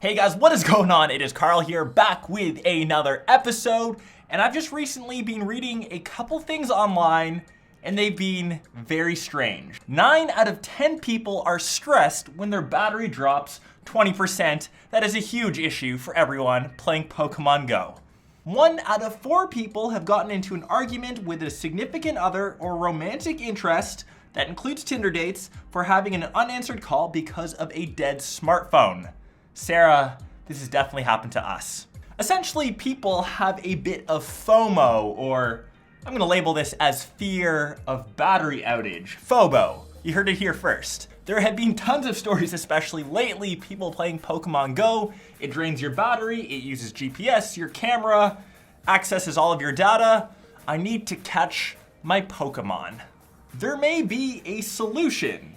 Hey guys, what is going on? It is Karl here, back with another episode, and I've just recently been reading a couple things online, and they've been very strange. 9 out of 10 people are stressed when their battery drops 20%. That is a huge issue for everyone playing Pokemon Go. 1 out of 4 people have gotten into an argument with a significant other or romantic interest that includes Tinder dates for having an unanswered call because of a dead smartphone. Sarah, this has definitely happened to us. Essentially, people have a bit of FOMO, or I'm gonna label this as fear of battery outage. FOBO, you heard it here first. There have been tons of stories, especially lately, people playing Pokemon Go. It drains your battery, it uses GPS, your camera, accesses all of your data. I need to catch my Pokemon. There may be a solution.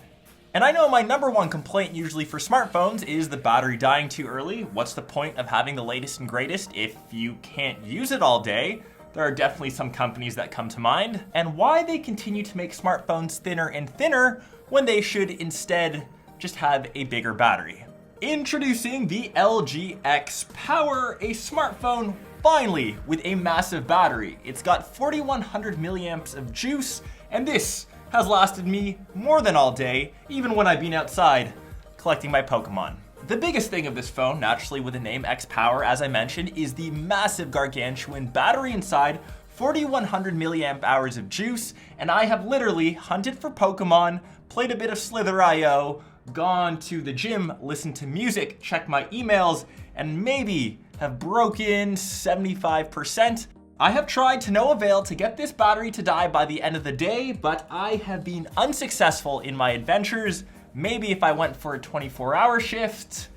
And I know my number one complaint usually for smartphones is the battery dying too early. What's the point of having the latest and greatest if you can't use it all day? There are definitely some companies that come to mind. And why they continue to make smartphones thinner and thinner when they should instead just have a bigger battery. Introducing the LG X Power, a smartphone finally with a massive battery. It's got 4100 milliamps of juice, and this has lasted me more than all day, even when I've been outside collecting my Pokemon. The biggest thing of this phone, naturally with the name X Power, as I mentioned, is the massive gargantuan battery inside, 4100 milliamp hours of juice, and I have literally hunted for Pokemon, played a bit of Slither.io, gone to the gym, listened to music, checked my emails, and maybe have broken 75%. I have tried to no avail to get this battery to die by the end of the day, but I have been unsuccessful in my adventures. Maybe if I went for a 24-hour shift.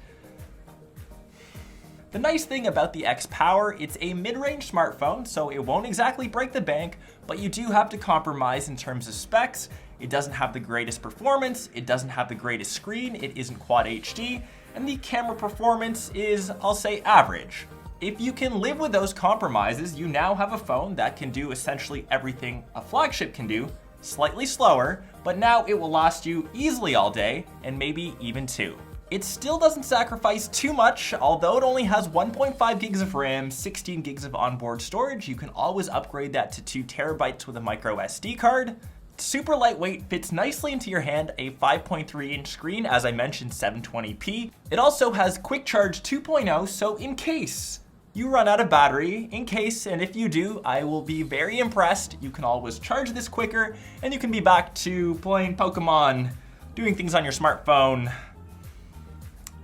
The nice thing about the X Power, it's a mid-range smartphone, so it won't exactly break the bank, but you do have to compromise in terms of specs. It doesn't have the greatest performance, it doesn't have the greatest screen, it isn't Quad HD, and the camera performance is, I'll say, average. If you can live with those compromises, you now have a phone that can do essentially everything a flagship can do, slightly slower, but now it will last you easily all day, and maybe even 2. It still doesn't sacrifice too much, although it only has 1.5 gigs of RAM, 16 gigs of onboard storage. You can always upgrade that to 2 terabytes with a micro SD card. Super lightweight, fits nicely into your hand, a 5.3-inch screen, as I mentioned, 720p. It also has Quick Charge 2.0, so in case you run out of battery, and if you do, I will be very impressed. You can always charge this quicker, and you can be back to playing Pokemon, doing things on your smartphone,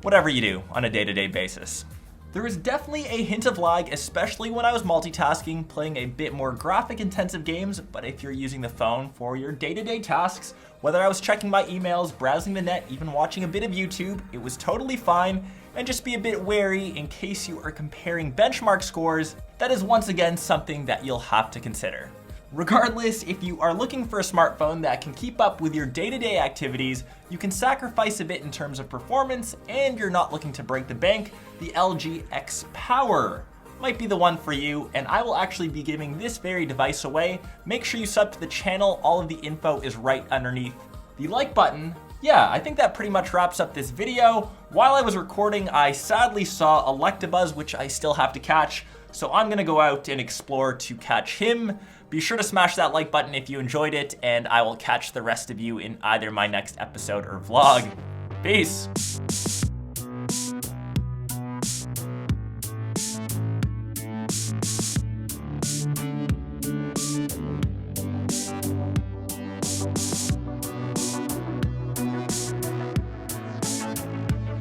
whatever you do on a day-to-day basis. There is definitely a hint of lag, especially when I was multitasking, playing a bit more graphic-intensive games, but if you're using the phone for your day-to-day tasks, whether I was checking my emails, browsing the net, even watching a bit of YouTube, it was totally fine. And just be a bit wary in case you are comparing benchmark scores. That is once again something that you'll have to consider. Regardless, if you are looking for a smartphone that can keep up with your day-to-day activities, you can sacrifice a bit in terms of performance, and you're not looking to break the bank, the LG X Power might be the one for you, and I will actually be giving this very device away. Make sure you sub to the channel, all of the info is right underneath the like button. Yeah, I think that pretty much wraps up this video. While I was recording, I sadly saw Electabuzz, which I still have to catch, so I'm gonna go out and explore to catch him. Be sure to smash that like button if you enjoyed it, and I will catch the rest of you in either my next episode or vlog. Peace.